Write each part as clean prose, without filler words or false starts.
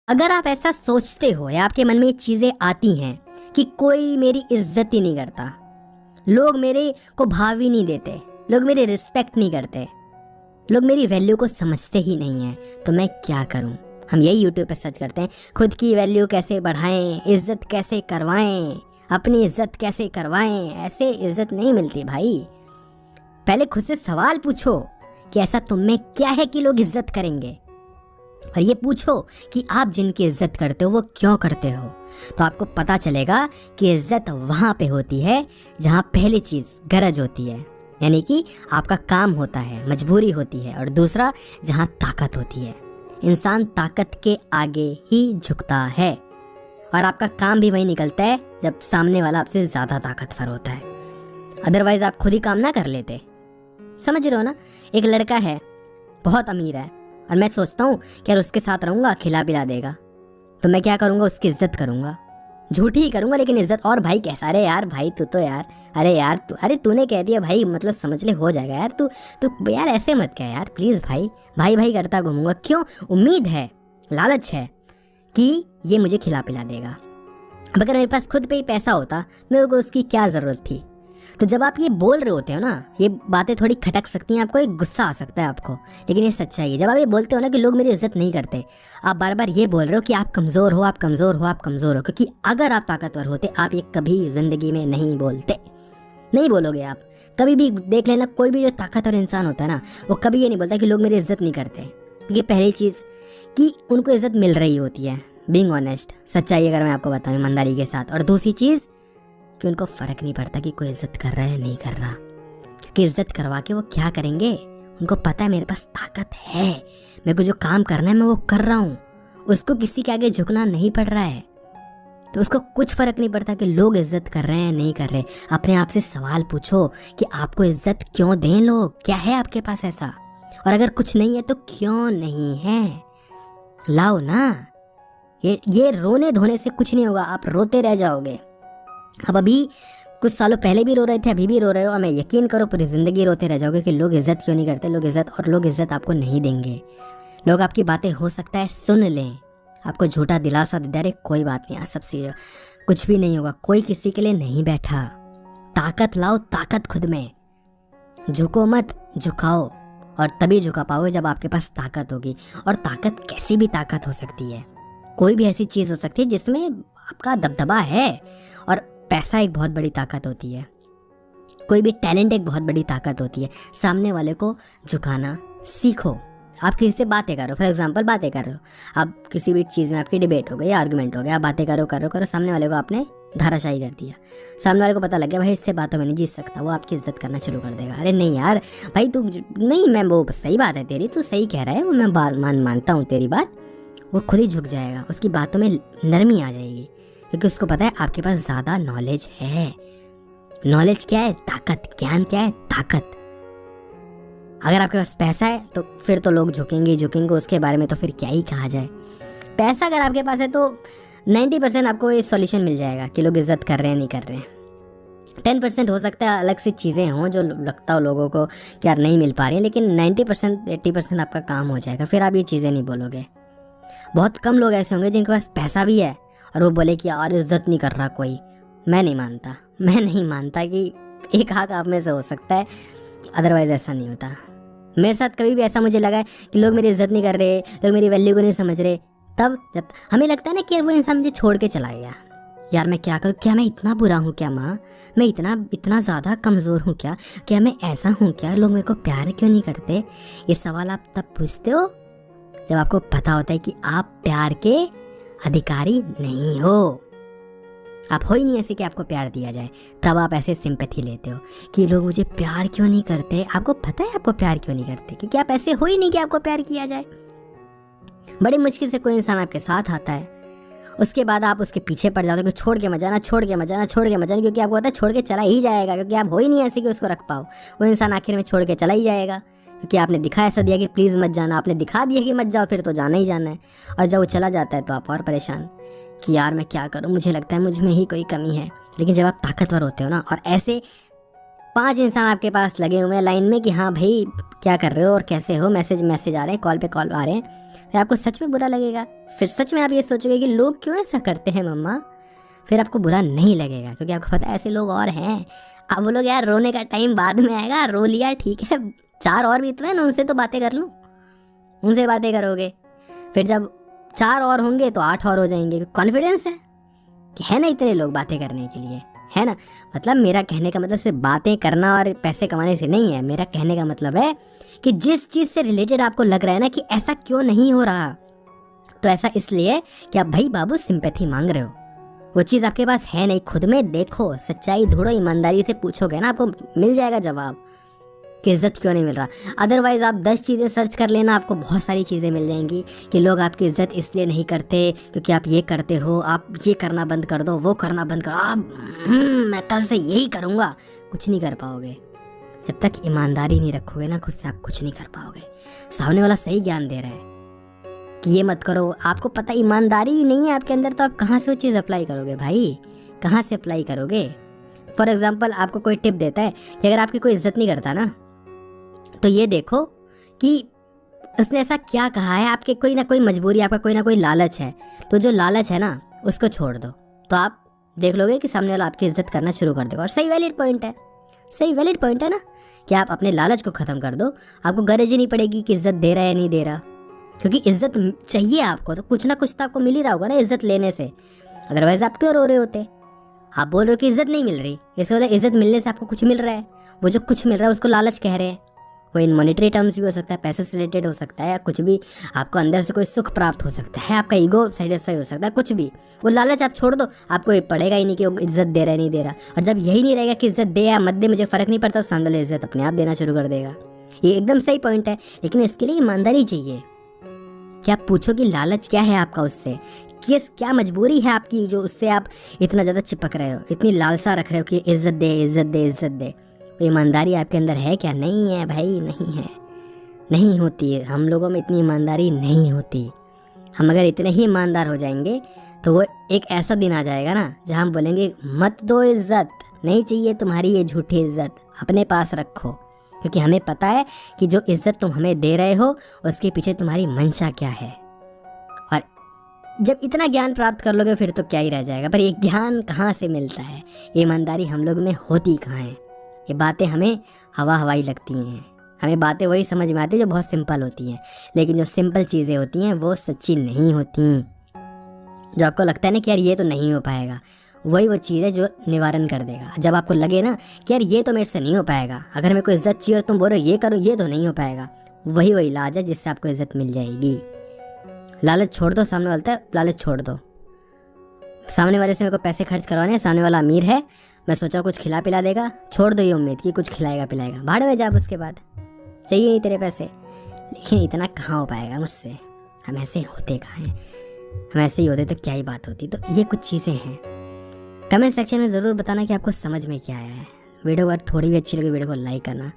अगर आप ऐसा सोचते हो या आपके मन में ये चीज़ें आती हैं कि कोई मेरी इज्जत ही नहीं करता, लोग मेरे को भाव ही नहीं देते, लोग मेरी रिस्पेक्ट नहीं करते, लोग मेरी वैल्यू को समझते ही नहीं हैं, तो मैं क्या करूं? हम यही यूट्यूब पे सर्च करते हैं, खुद की वैल्यू कैसे बढ़ाएं, इज्जत कैसे करवाएं, अपनी इज्जत कैसे करवाएं। ऐसे इज्जत नहीं मिलती भाई। पहले खुद से सवाल पूछो कि ऐसा तुम में क्या है कि लोग इज्जत करेंगे, और ये पूछो कि आप जिनकी इज्जत करते हो वो क्यों करते हो। तो आपको पता चलेगा कि इज्जत वहाँ पे होती है जहाँ पहली चीज़ गरज होती है, यानी कि आपका काम होता है, मजबूरी होती है, और दूसरा जहाँ ताकत होती है। इंसान ताकत के आगे ही झुकता है, और आपका काम भी वही निकलता है जब सामने वाला आपसे ज़्यादा ताकतवर होता है। अदरवाइज आप खुद ही काम ना कर लेते। समझ रहे हो ना? एक लड़का है, बहुत अमीर है, और मैं सोचता हूँ कि यार उसके साथ रहूँगा, खिला पिला देगा, तो मैं क्या करूँगा, उसकी इज्जत करूँगा, झूठी ही करूँगा लेकिन इज्जत। और भाई कैसा, अरे यार भाई तू तो यार, अरे यार तू, अरे तूने कह दिया भाई, मतलब समझ ले हो जाएगा यार, तू यार ऐसे मत कह यार प्लीज़ भाई, भाई भाई करता घूमूंगा। क्यों? उम्मीद है, लालच है कि ये मुझे खिला पिला देगा। अब अगर मेरे पास खुद पे ही पैसा होता, मेरे को उसकी क्या ज़रूरत थी। तो जब आप ये बोल रहे होते हो ना, ये बातें थोड़ी खटक सकती हैं आपको, एक गुस्सा आ सकता है आपको, लेकिन ये सच्चाई है। जब आप ये बोलते हो ना कि लोग मेरी इज्जत नहीं करते, आप बार बार ये बोल रहे हो कि आप कमज़ोर हो, आप कमज़ोर हो, आप कमज़ोर हो, क्योंकि अगर आप ताकतवर होते आप ये कभी ज़िंदगी में नहीं बोलते, नहीं बोलोगे आप। कभी भी देख लेना, कोई भी जो ताकतवर इंसान होता है ना, वो कभी ये नहीं बोलता कि लोग मेरी इज्जत नहीं करते, क्योंकि पहली चीज़ कि उनको इज्जत मिल रही होती है, बीइंग ऑनेस्ट, सच्चाई अगर मैं आपको बताऊँ ईमानदारी के साथ। और दूसरी चीज़ कि उनको फ़र्क नहीं पड़ता कि कोई इज्जत कर रहा है नहीं कर रहा, क्योंकि इज्जत करवा के वो क्या करेंगे, उनको पता है मेरे पास ताकत है, मेरे को जो काम करना है मैं वो कर रहा हूँ, उसको किसी के आगे झुकना नहीं पड़ रहा है, तो उसको कुछ फ़र्क नहीं पड़ता कि लोग इज्जत कर रहे हैं नहीं कर रहे। अपने आप से सवाल पूछो कि आपको इज्जत क्यों दें लोग, क्या है आपके पास ऐसा, और अगर कुछ नहीं है तो क्यों नहीं है, लाओ ना। ये रोने धोने से कुछ नहीं होगा, आप रोते रह जाओगे। अब अभी कुछ सालों पहले भी रो रहे थे, अभी भी रो रहे हो, और मैं यकीन करो पूरी ज़िंदगी रोते रह जाओगे कि लोग इज़्ज़त क्यों नहीं करते, लोग इज़्ज़त, और लोग इज़्ज़त आपको नहीं देंगे। लोग आपकी बातें हो सकता है सुन लें, आपको झूठा दिलासा दे दे, अरे कोई बात नहीं यार, सबसे कुछ भी नहीं होगा, कोई किसी के लिए नहीं बैठा। ताकत लाओ, ताकत खुद में, झुको मत, झुकाओ, और तभी झुका पाओगे जब आपके पास ताकत होगी। और ताकत कैसी भी ताकत हो सकती है, कोई भी ऐसी चीज़ हो सकती है जिसमें आपका दबदबा है, और पैसा एक बहुत बड़ी ताकत होती है, कोई भी टैलेंट एक बहुत बड़ी ताकत होती है। सामने वाले को झुकाना सीखो। आप किसी से बातें करो, फॉर एग्जांपल बातें कर रहे हो, आप किसी भी चीज़ में आपकी डिबेट हो गई, आर्गुमेंट हो गया, आप बातें करो, सामने वाले को आपने धाराशाही कर दिया, सामने वाले को पता लग गया भाई इससे बातों में नहीं जीत सकता, वो आपकी इज्जत करना शुरू कर देगा। अरे नहीं यार भाई तू नहीं, मैं वो सही बात है तेरी, तू सही कह रहा है, वो मैं मानता हूँ तेरी बात, वो खुद ही झुक जाएगा, उसकी बातों में नरमी आ जाएगी, क्योंकि उसको पता है आपके पास ज़्यादा नॉलेज है। नॉलेज क्या है? ताकत। ज्ञान क्या है? ताकत। अगर आपके पास पैसा है तो फिर तो लोग झुकेंगे, उसके बारे में तो फिर क्या ही कहा जाए। पैसा अगर आपके पास है तो 90% आपको ये सॉल्यूशन मिल जाएगा कि लोग इज्जत कर रहे हैं नहीं कर रहे हैं। 10% हो सकता है अलग सी चीज़ें हों जो लगता हो लोगों को कि यार नहीं मिल पा रही है, लेकिन 90% 80% आपका काम हो जाएगा, फिर आप ये चीज़ें नहीं बोलोगे। बहुत कम लोग ऐसे होंगे जिनके पास पैसा भी है और वो बोले कि यार इज्जत नहीं कर रहा कोई। मैं नहीं मानता कि एक हाथ आप में से हो सकता है, अदरवाइज ऐसा नहीं होता। मेरे साथ कभी भी ऐसा मुझे लगा है कि लोग मेरी इज्जत नहीं कर रहे, लोग मेरी वैल्यू को नहीं समझ रहे, तब जब हमें लगता है ना कि यार वो इंसान मुझे छोड़ के चला गया, यार मैं क्या करूँ, क्या मैं इतना बुरा हूँ क्या माँ, मैं इतना ज़्यादा कमज़ोर हूँ क्या मैं ऐसा हूँ क्या, लोग मेरे को प्यार क्यों नहीं करते। ये सवाल आप तब पूछते हो जब आपको पता होता है कि आप प्यार के अधिकारी नहीं हो, आप हो ही नहीं ऐसे कि आपको प्यार दिया जाए। तब आप ऐसे सिंपैथी लेते हो कि लोग मुझे प्यार क्यों नहीं करते। आपको पता है आपको प्यार क्यों नहीं करते, क्योंकि आप ऐसे हो ही नहीं कि आपको प्यार किया जाए। बड़ी मुश्किल से कोई इंसान आपके साथ आता है, उसके बाद आप उसके पीछे पड़ जाते हो कि छोड़ के मत जाना, क्योंकि आपको पता है छोड़ के चला ही जाएगा, क्योंकि आप हो ही नहीं ऐसे कि उसको रख पाओ। वो इंसान आखिर में छोड़ के चला ही जाएगा, क्योंकि आपने दिखा ऐसा दिया कि प्लीज़ मत जाना, आपने दिखा दिया कि मत जाओ, फिर तो जाना ही जाना है। और जब वो चला जाता है तो आप और परेशान कि यार मैं क्या करूं, मुझे लगता है मुझ में ही कोई कमी है। लेकिन जब आप ताकतवर होते हो ना, और ऐसे 5 इंसान आपके पास लगे हुए हैं लाइन में कि हाँ भाई क्या कर रहे हो और कैसे हो, मैसेज आ रहे हैं, कॉल पे कॉल आ रहे हैं, फिर आपको सच में बुरा लगेगा, फिर सच में आप ये सोचोगे कि लोग क्यों ऐसा करते हैं मम्मा। फिर आपको बुरा नहीं लगेगा क्योंकि आपको पता है ऐसे लोग और हैं। अब वो लोग यार रोने का टाइम बाद में आएगा, रो लिया ठीक है, 4 और भी तो है ना, उनसे तो बातें कर लूँ, उनसे बातें करोगे। फिर जब 4 और होंगे तो 8 और हो जाएंगे। कॉन्फिडेंस है कि है ना इतने लोग बातें करने के लिए, है ना। मतलब मेरा कहने का मतलब सिर्फ बातें करना और पैसे कमाने से नहीं है। मेरा कहने का मतलब है कि जिस चीज़ से रिलेटेड आपको लग रहा है ना कि ऐसा क्यों नहीं हो रहा, तो ऐसा इसलिए कि आप भाई बाबू सिंपैथी मांग रहे हो। वो चीज़ आपके पास है नहीं, खुद में देखो, सच्चाई ढूंढो, ईमानदारी से पूछोगे ना, आपको मिल जाएगा जवाब कि इज्जत क्यों नहीं मिल रहा। अदरवाइज़ आप 10 चीज़ें सर्च कर लेना, आपको बहुत सारी चीज़ें मिल जाएंगी कि लोग आपकी इज्जत इसलिए नहीं करते क्योंकि आप ये करते हो, आप ये करना बंद कर दो, वो करना बंद करो, आप मैं कल से यही करूँगा। कुछ नहीं कर पाओगे जब तक ईमानदारी नहीं रखोगे ना खुद से, आप कुछ नहीं कर पाओगे। सामने वाला सही ज्ञान दे रहा है कि ये मत करो, आपको पता ईमानदारी ही नहीं है आपके अंदर, तो आप कहाँ से वो चीज़ अप्लाई करोगे भाई, कहाँ से अप्लाई करोगे। फॉर एग्जाम्पल आपको कोई टिप देता है कि अगर आपकी कोई इज्जत नहीं करता ना, तो ये देखो कि उसने ऐसा क्या कहा है, आपके कोई ना कोई मजबूरी, आपका कोई ना कोई लालच है, तो जो लालच है ना उसको छोड़ दो, तो आप देख लोगे कि सामने वाला आपकी इज्जत करना शुरू कर देगा। और सही वैलिड पॉइंट है, सही वैलिड पॉइंट है ना कि आप अपने लालच को ख़त्म कर दो, आपको गरज ही नहीं पड़ेगी कि इज्जत दे रहा है नहीं दे रहा, क्योंकि इज्जत चाहिए आपको, तो कुछ ना कुछ तो आपको मिल ही रहा होगा ना इज्जत लेने से। अदरवाइज आप क्यों रो रहे होते। आप बोल रहे हो कि इज्जत नहीं मिल रही, इसका मतलब इज्जत मिलने से आपको कुछ मिल रहा है। वो जो कुछ मिल रहा है उसको लालच कह रहे हैं। वो इन मॉनेटरी टर्म्स भी हो सकता है, पैसे से रिलेटेड हो सकता है, या कुछ भी आपको अंदर से कोई सुख प्राप्त हो सकता है, आपका ईगो सेटिस्फाई हो सकता है, कुछ भी। वो लालच आप छोड़ दो, आपको ये पड़ेगा ही नहीं कि वो इज्जत दे रहा है नहीं दे रहा। और जब यही नहीं रहेगा कि इज्जत दे या मत दे मुझे फ़र्क नहीं पड़ता, तो सामने वाला इज्जत अपने आप देना शुरू कर देगा। ये एकदम सही पॉइंट है, लेकिन इसके लिए ईमानदारी चाहिए कि आप पूछो कि लालच क्या है आपका उससे, क्या मजबूरी है आपकी जो उससे आप इतना ज़्यादा चिपक रहे हो, इतनी लालसा रख रहे हो कि इज्जत दे इज्जत दे इज्जत दे। तो ईमानदारी आपके अंदर है क्या? नहीं है भाई, नहीं है, नहीं होती है। हम लोगों में इतनी ईमानदारी नहीं होती। हम अगर इतने ही ईमानदार हो जाएंगे तो वो एक ऐसा दिन आ जाएगा ना जहाँ हम बोलेंगे मत दो इज्जत, नहीं चाहिए तुम्हारी ये झूठी इज्जत, अपने पास रखो, क्योंकि हमें पता है कि जो इज्जत तुम हमें दे रहे हो उसके पीछे तुम्हारी मंशा क्या है। और जब इतना ज्ञान प्राप्त कर लोगे फिर तो क्या ही रह जाएगा। पर ये ज्ञान कहाँ से मिलता है? ईमानदारी हम लोग में होती कहाँ है? ये बातें हमें हवाई लगती हैं, हमें बातें वही समझ में आती है जो बहुत सिंपल होती हैं, लेकिन जो सिंपल चीज़ें होती हैं वो सच्ची नहीं होती। जो आपको लगता है ना कि यार ये तो नहीं हो पाएगा, वही वो चीज़ है जो निवारण कर देगा। जब आपको लगे ना कि यार ये तो मेरे से नहीं हो पाएगा, अगर मेरे को इज्जत चाहिए और तुम बोल रहे हो ये करो, ये तो नहीं हो पाएगा, वही इलाज है जिससे आपको इज्जत मिल जाएगी। लालच छोड़ दो, सामने वाला है लालच छोड़ दो। सामने वाले से मेरे को पैसे खर्च करवाने, सामने वाला अमीर है, मैं सोचा कुछ खिला पिला देगा, छोड़ दो ये उम्मीद कि कुछ खिलाएगा पिलाएगा, भाड़ में जा उसके बाद, चाहिए नहीं तेरे पैसे। लेकिन इतना कहाँ हो पाएगा मुझसे, हम ऐसे होते कहाँ हैं, हम ऐसे ही होते तो क्या ही बात होती। तो ये कुछ चीज़ें हैं। कमेंट सेक्शन में ज़रूर बताना कि आपको समझ में क्या आया है। वीडियो अगर थोड़ी भी अच्छी लगी वीडियो को लाइक करना।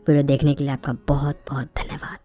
वीडियो देखने के लिए आपका बहुत बहुत धन्यवाद।